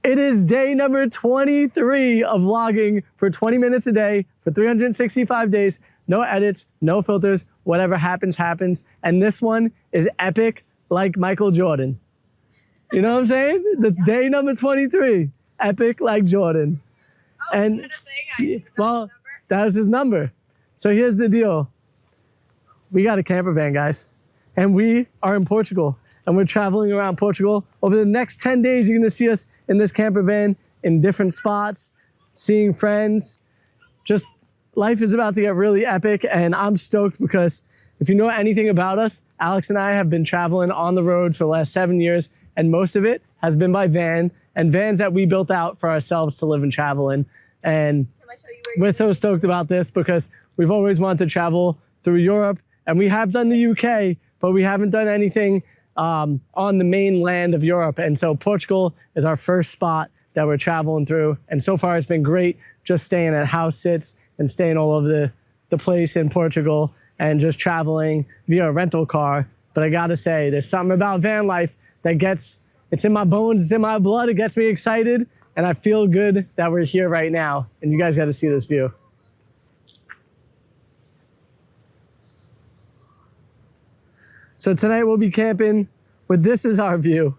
It is day number 23 of vlogging for 20 minutes a day for 365 days. No edits, no filters, whatever happens, happens. And this one is epic like Michael Jordan. You know what I'm saying? Day number 23, epic like Jordan. Oh, and well, that was his number. So here's the deal. We got a camper van, guys, and we are in Portugal. And we're traveling around Portugal. Over the next 10 days, you're gonna see us in this camper van in different spots, seeing friends. Just life is about to get really epic, and I'm stoked because if you know anything about us, Alex and I have been traveling on the road for the last 7 years, and most of it has been by van, and vans that we built out for ourselves to live and travel in. And we're so stoked about this because we've always wanted to travel through Europe, and we have done the UK, but we haven't done anything on the mainland of Europe. And so Portugal is our first spot that we're traveling through. And so far it's been great just staying at house sits and staying all over the place in Portugal and just traveling via a rental car. But I gotta say, there's something about van life that it's in my bones, it's in my blood, it gets me excited. And I feel good that we're here right now. And you guys gotta see this view. So tonight we'll be camping with this as our view.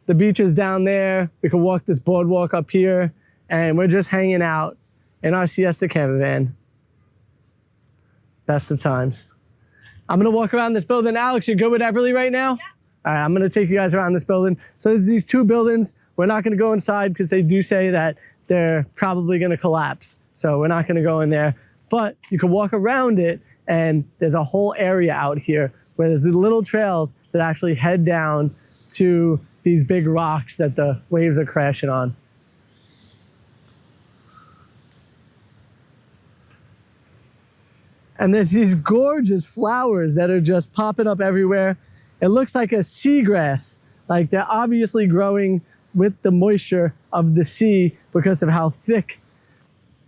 The beach is down there. We can walk this boardwalk up here, and we're just hanging out in our siesta camper van. Best of times. I'm gonna walk around this building. Alex, you good with Everly right now? Yeah. All right, I'm gonna take you guys around this building. So there's these two buildings. We're not gonna go inside because they do say that they're probably gonna collapse. So we're not gonna go in there, but you can walk around it, and there's a whole area out here where there's little trails that actually head down to these big rocks that the waves are crashing on. And there's these gorgeous flowers that are just popping up everywhere. It looks like a seagrass, like they're obviously growing with the moisture of the sea because of how thick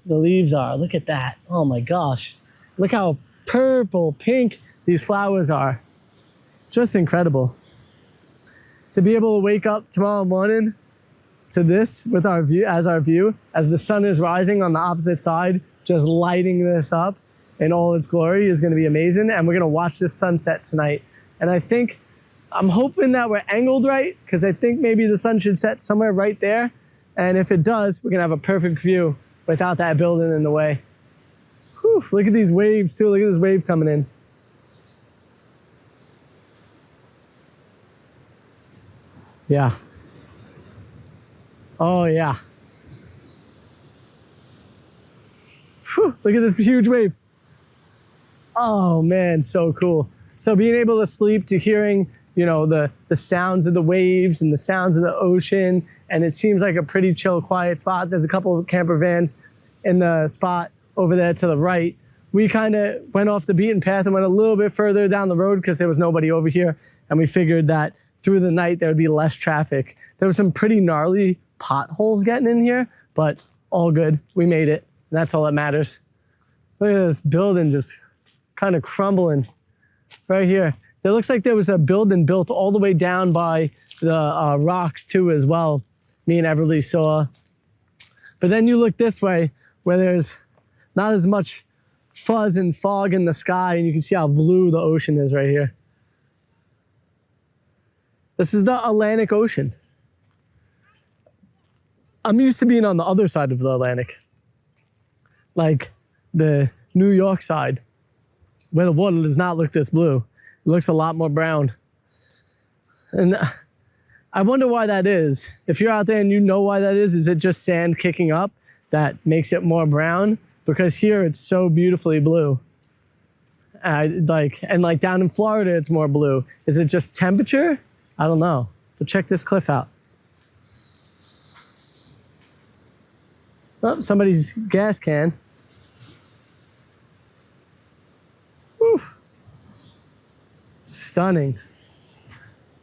the leaves are. Look at that, oh my gosh. Look how purple, pink these flowers are. Just incredible. To be able to wake up tomorrow morning to this with our view, as the sun is rising on the opposite side, just lighting this up in all its glory is gonna be amazing. And we're gonna watch this sunset tonight. And I'm hoping that we're angled right, because I think maybe the sun should set somewhere right there. And if it does, we're gonna have a perfect view without that building in the way. Whew, look at these waves too, look at this wave coming in. Yeah. Oh yeah. Whew, look at this huge wave. Oh man, so cool. So being able to sleep to hearing, you know, the sounds of the waves and the sounds of the ocean, and it seems like a pretty chill, quiet spot. There's a couple of camper vans in the spot over there to the right. We kind of went off the beaten path and went a little bit further down the road because there was nobody over here, and we figured that through the night there would be less traffic. There were some pretty gnarly potholes getting in here, but all good. We made it, and that's all that matters. Look at this building just kind of crumbling right here. It looks like there was a building built all the way down by the rocks too as well, me and Everly saw. But then you look this way where there's not as much fuzz and fog in the sky, and you can see how blue the ocean is right here. This is the Atlantic Ocean. I'm used to being on the other side of the Atlantic, like the New York side, where the water does not look this blue. It looks a lot more brown. And I wonder why that is. If you're out there and you know why that is it just sand kicking up that makes it more brown? Because here it's so beautifully blue. And like down in Florida, it's more blue. Is it just temperature? I don't know, but check this cliff out. Oh, somebody's gas can. Woo. Stunning.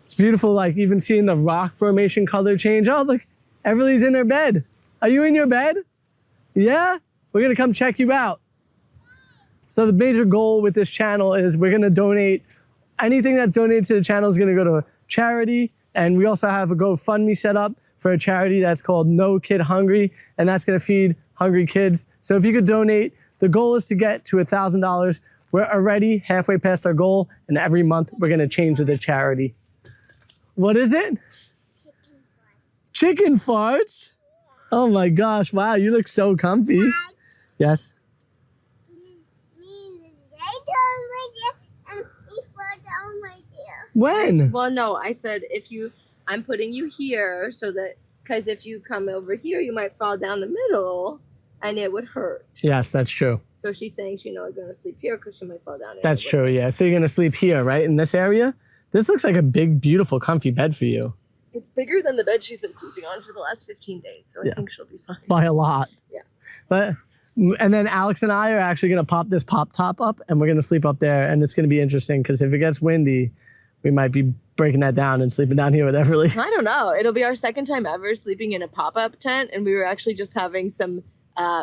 It's beautiful, like even seeing the rock formation color change. Oh, look, Everly's in her bed. Are you in your bed? Yeah? We're gonna come check you out. So the major goal with this channel is we're gonna donate, anything that's donated to the channel is gonna go to a charity, And we also have a GoFundMe set up for a charity that's called No Kid Hungry, and that's going to feed hungry kids. So if you could donate, the goal is to get to $1,000. We're already halfway past our goal, and every month we're going to change the charity. What is it? Chicken farts? Oh my gosh, wow, you look so comfy. Yes? When? Well, no, I said I'm putting you here so that, because if you come over here, you might fall down the middle and it would hurt. Yes, that's true. So she's saying she's not going to sleep here because she might fall down. That's true, yeah. So you're going to sleep here, right, in this area? This looks like a big, beautiful, comfy bed for you. It's bigger than the bed she's been sleeping on for the last 15 days, so I think she'll be fine. By a lot. Yeah. And then Alex and I are actually going to pop this pop top up, and we're going to sleep up there, and it's going to be interesting because if it gets windy, we might be breaking that down and sleeping down here with Everly. I don't know. It'll be our second time ever sleeping in a pop-up tent, and we were actually just having some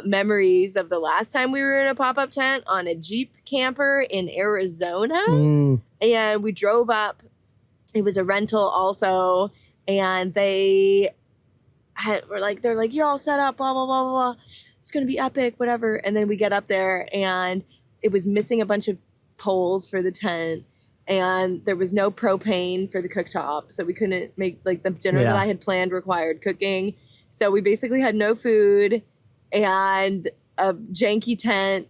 memories of the last time we were in a pop-up tent on a Jeep camper in Arizona. And we drove up. It was a rental also, and they're like, you're all set up, blah, blah, blah, blah. It's going to be epic, whatever. And then we get up there, and it was missing a bunch of poles for the tent. And there was no propane for the cooktop, so we couldn't make, like, the dinner that I had planned required cooking. So we basically had no food and a janky tent,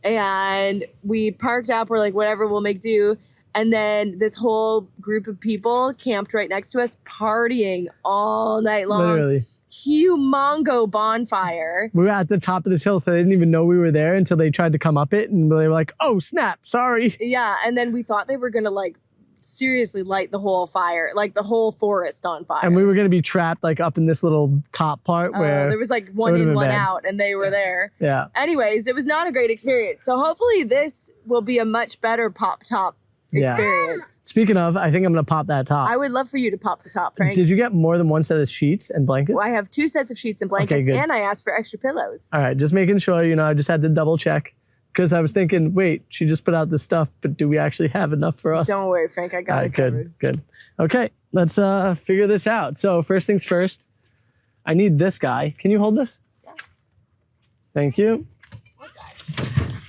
and we parked up. We're like, whatever, we'll make do. And then this whole group of people camped right next to us, partying all night long. Literally. Humongo bonfire. We were at the top of this hill, so they didn't even know we were there until they tried to come up it, and they were like, oh, snap, sorry. Yeah, and then we thought they were going to, like, seriously light the whole fire, like the whole forest on fire. And we were going to be trapped, like, up in this little top part where... there was, like, one in, one out, and they were there. Yeah. Anyways, it was not a great experience. So hopefully this will be a much better pop-top experience. Speaking of, I think I'm going to pop that top. I would love for you to pop the top, Frank. Did you get more than one set of sheets and blankets? Well, I have 2 sets of sheets and blankets, and I asked for extra pillows. All right, just making sure, I just had to double check because I was thinking, wait, she just put out this stuff, but do we actually have enough for us? Don't worry, Frank, I got it covered. Good. Okay, let's figure this out. So first things first, I need this guy. Can you hold this? Yes. Thank you.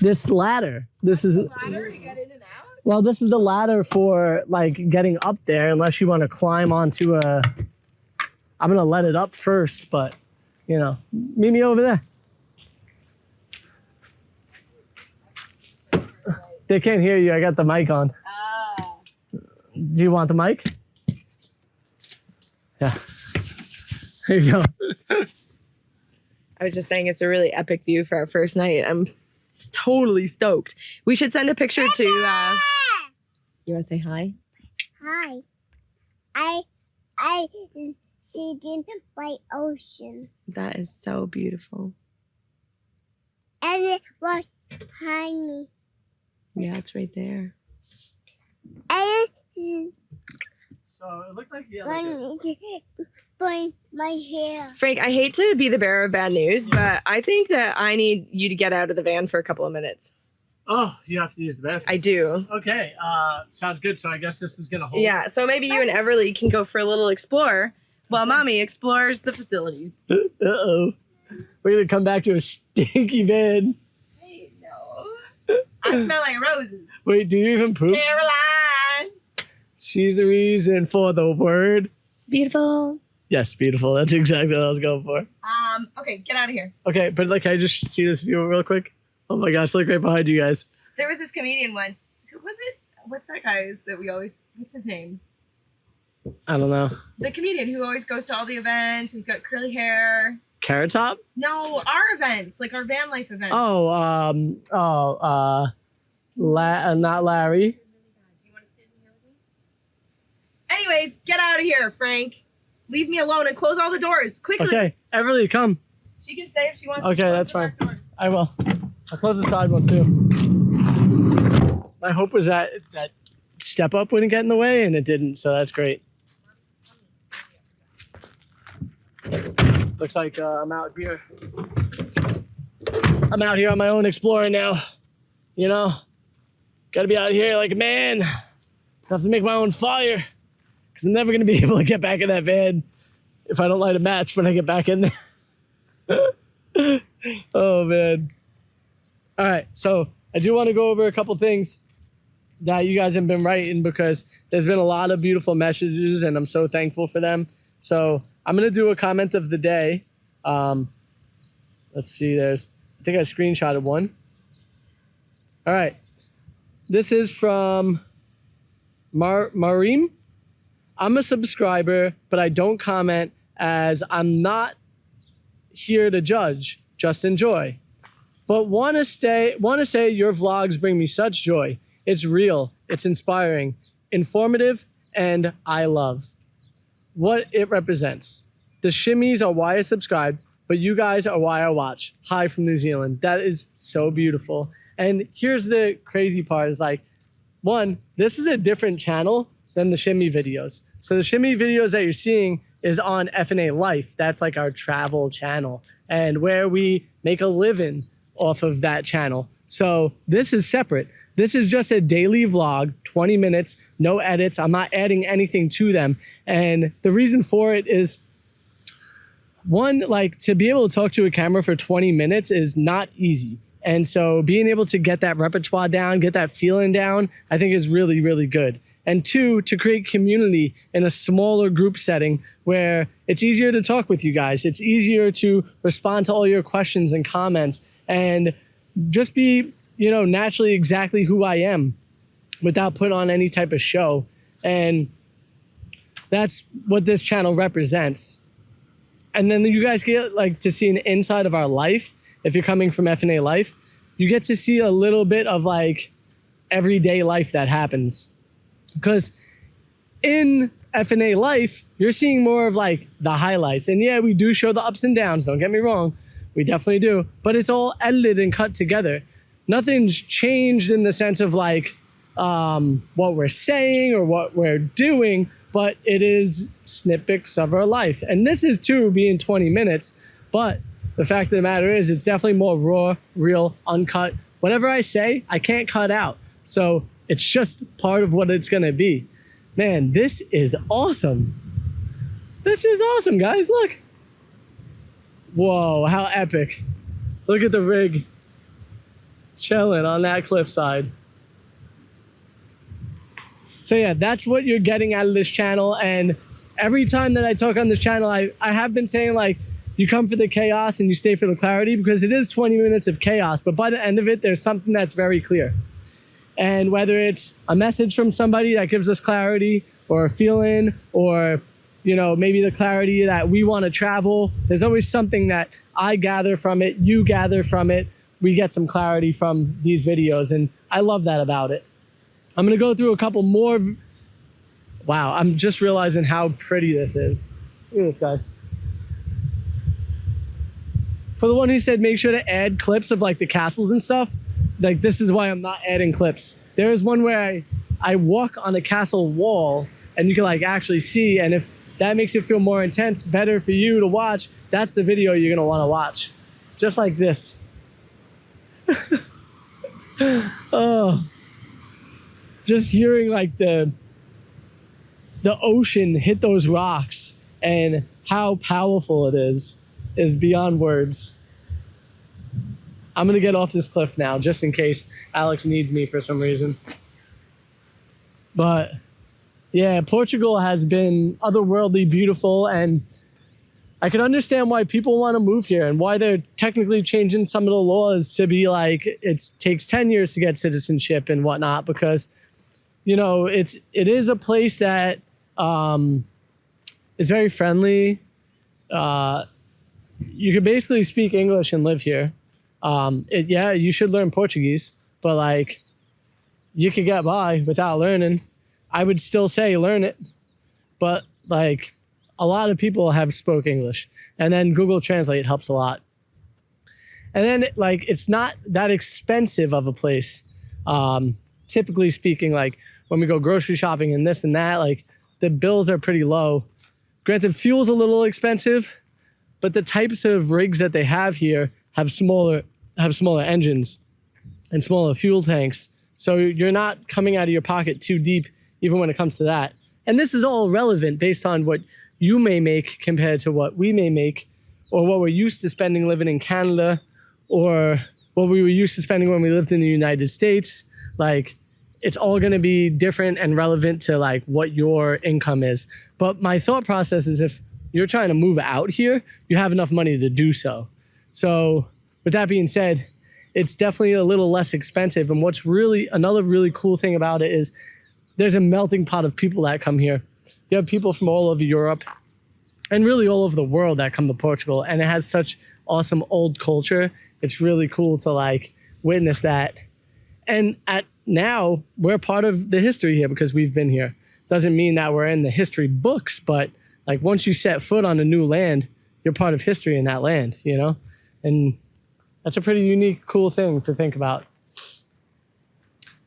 This ladder. This is ladder to get in and out? Well, this is the ladder for, like, getting up there, unless you want to climb onto a... I'm going to let it up first, but, meet me over there. They can't hear you. I got the mic on. Do you want the mic? Yeah. There you go. I was just saying it's a really epic view for our first night. I'm totally stoked. We should send a picture to... You want to say hi? Hi. I sitting by ocean. That is so beautiful. And it was behind me. Yeah, it's right there. And So it looked like burn my hair. Frank, I hate to be the bearer of bad news, but I think that I need you to get out of the van for a couple of minutes. Oh, you have to use the bathroom. I do. Okay, sounds good. So I guess this is gonna hold. Yeah, so maybe you and Everly can go for a little explore while Mommy explores the facilities. Uh-oh. We're gonna come back to a stinky bed. Hey, no. I smell like roses. Wait, do you even poop? Caroline. She's the reason for the word. Beautiful. Yes, beautiful. That's exactly what I was going for. Okay, get out of here. Okay, but can I just see this view real quick? Oh my gosh, look right behind you guys. There was this comedian once. Who was it? What's that guy's that we always... What's his name? I don't know. The comedian who always goes to all the events. He's got curly hair. Carrot Top? No, our events. Like our van life events. Not Larry. Do you want to stand in here with me? Anyways, get out of here, Frank. Leave me alone and close all the doors. Quickly. Okay, Everly, come. She can stay if she wants. Okay, that's fine. I will. I'll close the side one too. My hope was that step up wouldn't get in the way, and it didn't, so that's great. Looks like I'm out here. I'm out here on my own exploring now. Gotta be out here like a man. Have to make my own fire. because I'm never going to be able to get back in that van if I don't light a match when I get back in there. Oh, man. All right, so I do want to go over a couple things that you guys have been writing, because there's been a lot of beautiful messages and I'm so thankful for them. So I'm going to do a comment of the day. Let's see, I think I screenshotted one. All right. This is from Marim. I'm a subscriber, but I don't comment as I'm not here to judge, just enjoy. But want to say your vlogs bring me such joy. It's real, it's inspiring, informative, and I love what it represents. The shimmies are why I subscribe, but you guys are why I watch. Hi from New Zealand. That is so beautiful. And here's the crazy part is like, one, this is a different channel than the shimmy videos. So the shimmy videos that you're seeing is on F&A Life. That's like our travel channel and where we make a living off of that channel. So this is separate. This is just a daily vlog, 20 minutes, no edits. I'm not adding anything to them. And the reason for it is, one, like to be able to talk to a camera for 20 minutes is not easy. And so being able to get that repertoire down, get that feeling down, I think is really, really good. And two, to create community in a smaller group setting where it's easier to talk with you guys. It's easier to respond to all your questions and comments and just be, you know, naturally exactly who I am without putting on any type of show. And that's what this channel represents. And then you guys get like to see an inside of our life. If you're coming from F&A Life, you get to see a little bit of like everyday life that happens. Because in F&A Life, you're seeing more of like the highlights. And yeah, we do show the ups and downs, don't get me wrong. We definitely do. But it's all edited and cut together. Nothing's changed in the sense of like what we're saying or what we're doing, but it is snippets of our life. And this is too being 20 minutes, but the fact of the matter is it's definitely more raw, real, uncut. Whatever I say, I can't cut out. So it's just part of what it's gonna be. Man, this is awesome. This is awesome, guys, look. Whoa, how epic. Look at the rig chilling on that cliffside. So yeah, that's what you're getting out of this channel. And every time that I talk on this channel, I have been saying like, you come for the chaos and you stay for the clarity, because it is 20 minutes of chaos, but by the end of it, there's something that's very clear. And whether it's a message from somebody that gives us clarity or a feeling, or, you know, maybe the clarity that we want to travel, there's always something that I gather from it, you gather from it, we get some clarity from these videos, and I love that about it. I'm gonna go through a couple more. Wow, I'm just realizing how pretty this is. Look at this, guys. For the one who said make sure to add clips of like the castles and stuff, like this is why I'm not adding clips. There is one where I walk on a castle wall and you can like actually see, and if that makes it feel more intense, better for you to watch, that's the video you're gonna wanna watch. Just like this. Oh, just hearing like the ocean hit those rocks and how powerful it is beyond words. I'm gonna get off this cliff now, just in case Alex needs me for some reason. But yeah, Portugal has been otherworldly beautiful, and I can understand why people want to move here and why they're technically changing some of the laws to be like, it takes 10 years to get citizenship and whatnot, because, you know, it is a place that is very friendly. You can basically speak English and live here. Yeah, you should learn Portuguese, but like, you could get by without learning. I would still say learn it, but like a lot of people have spoke English, and then Google Translate helps a lot. And then like, it's not that expensive of a place. Typically speaking, like when we go grocery shopping and this and that, like the bills are pretty low. Granted, fuel's a little expensive, but the types of rigs that they have here have smaller engines and smaller fuel tanks. So you're not coming out of your pocket too deep, even when it comes to that. And this is all relevant based on what you may make compared to what we may make, or what we're used to spending living in Canada, or what we were used to spending when we lived in the United States. Like, it's all going to be different and relevant to like what your income is. But my thought process is, if you're trying to move out here, you have enough money to do so. So with that being said, it's definitely a little less expensive. And what's really another really cool thing about it is there's a melting pot of people that come here. You have people from all over Europe and really all over the world that come to Portugal. And it has such awesome old culture. It's really cool to like witness that. And now we're part of the history here because we've been here. Doesn't mean that we're in the history books, but like once you set foot on a new land, you're part of history in that land, you know? And that's a pretty unique, cool thing to think about.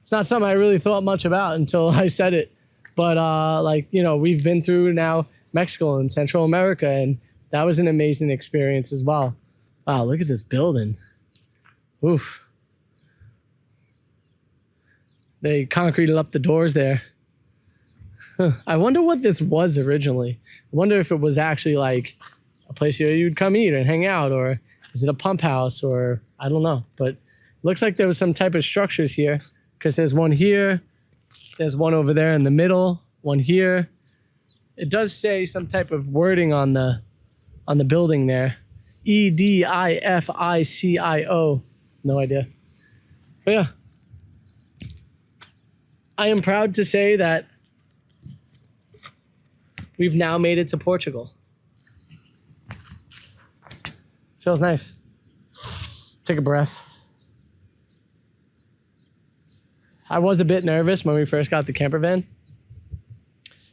It's not something I really thought much about until I said it. But like, you know, we've been through now Mexico and Central America, and that was an amazing experience as well. Wow, look at this building. Oof. They concreted up the doors there. I wonder what this was originally. I wonder if it was actually like a place where you'd come eat and hang out, or is it a pump house, or I don't know. But it looks like there was some type of structures here, because there's one here, there's one over there in the middle, one here. It does say some type of wording on the building there. EDIFICIO. No idea. But yeah. I am proud to say that we've now made it to Portugal. Feels nice. Take a breath. I was a bit nervous when we first got the camper van.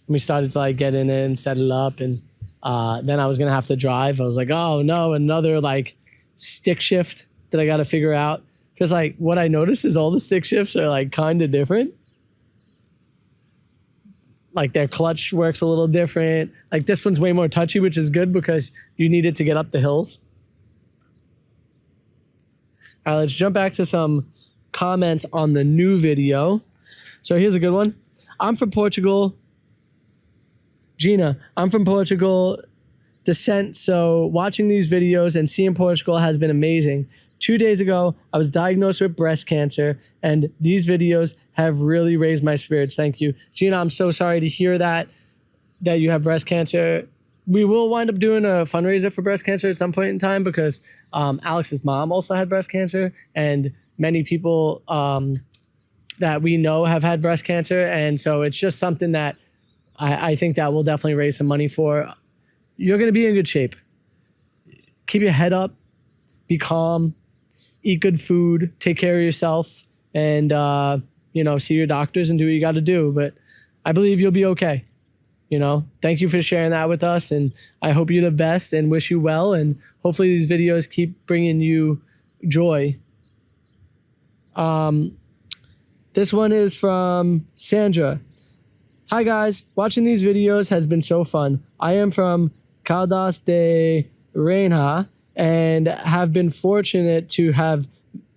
We started to like get in it and set it up, and then I was gonna have to drive. I was like, oh no, another like stick shift that I gotta figure out. Because like what I noticed is all the stick shifts are like kind of different. Like their clutch works a little different. Like this one's way more touchy, which is good because you need it to get up the hills. All right, let's jump back to some comments on the new video. So here's a good one. I'm from Portugal. Gina, I'm from Portugal descent, so watching these videos and seeing Portugal has been amazing. 2 days ago, I was diagnosed with breast cancer, and these videos have really raised my spirits. Thank you. Gina, I'm so sorry to hear that you have breast cancer. We will wind up doing a fundraiser for breast cancer at some point in time, because Alex's mom also had breast cancer, and many people that we know have had breast cancer. And so it's just something that I think that we'll definitely raise some money for. You're going to be in good shape. Keep your head up, be calm, eat good food, take care of yourself, and, you know, see your doctors and do what you got to do. But I believe you'll be okay. You know, thank you for sharing that with us, and I hope you're the best and wish you well. And hopefully these videos keep bringing you joy. This one is from Sandra. Hi guys, watching these videos has been so fun. I am from Caldas de Rainha and have been fortunate to have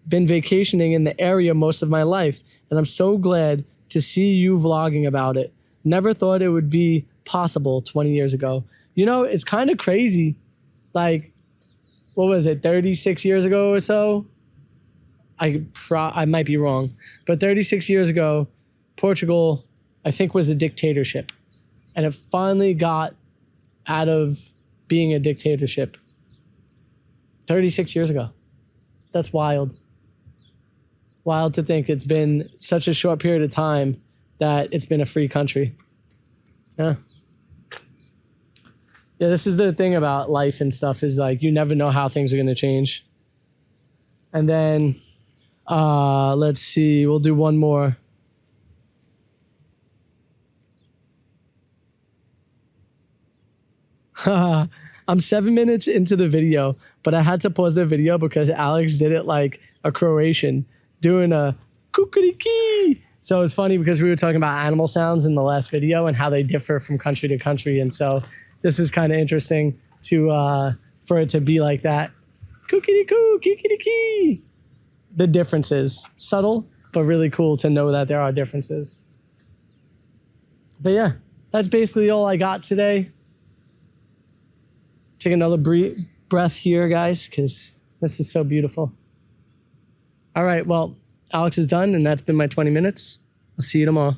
been vacationing in the area most of my life. And I'm so glad to see you vlogging about it. Never thought it would be possible 20 years ago. You know, it's kind of crazy. Like, what was it, 36 years ago or so? I might be wrong. But 36 years ago, Portugal, I think, was a dictatorship. And it finally got out of being a dictatorship 36 years ago. That's wild. Wild to think it's been such a short period of time that it's been a free country. Yeah. Yeah, this is the thing about life and stuff, is like you never know how things are going to change. And then, let's see, we'll do one more. I'm 7 minutes into the video, but I had to pause the video because Alex did it like a Croatian, doing a kukuriki. So it's funny because we were talking about animal sounds in the last video and how they differ from country to country. And so this is kind of interesting to for it to be like that. Kukiriku, kikiriki. The differences, subtle, but really cool to know that there are differences. But yeah, that's basically all I got today. Take another breath here, guys, because this is so beautiful. All right, well, Alex is done, and that's been my 20 minutes. I'll see you tomorrow.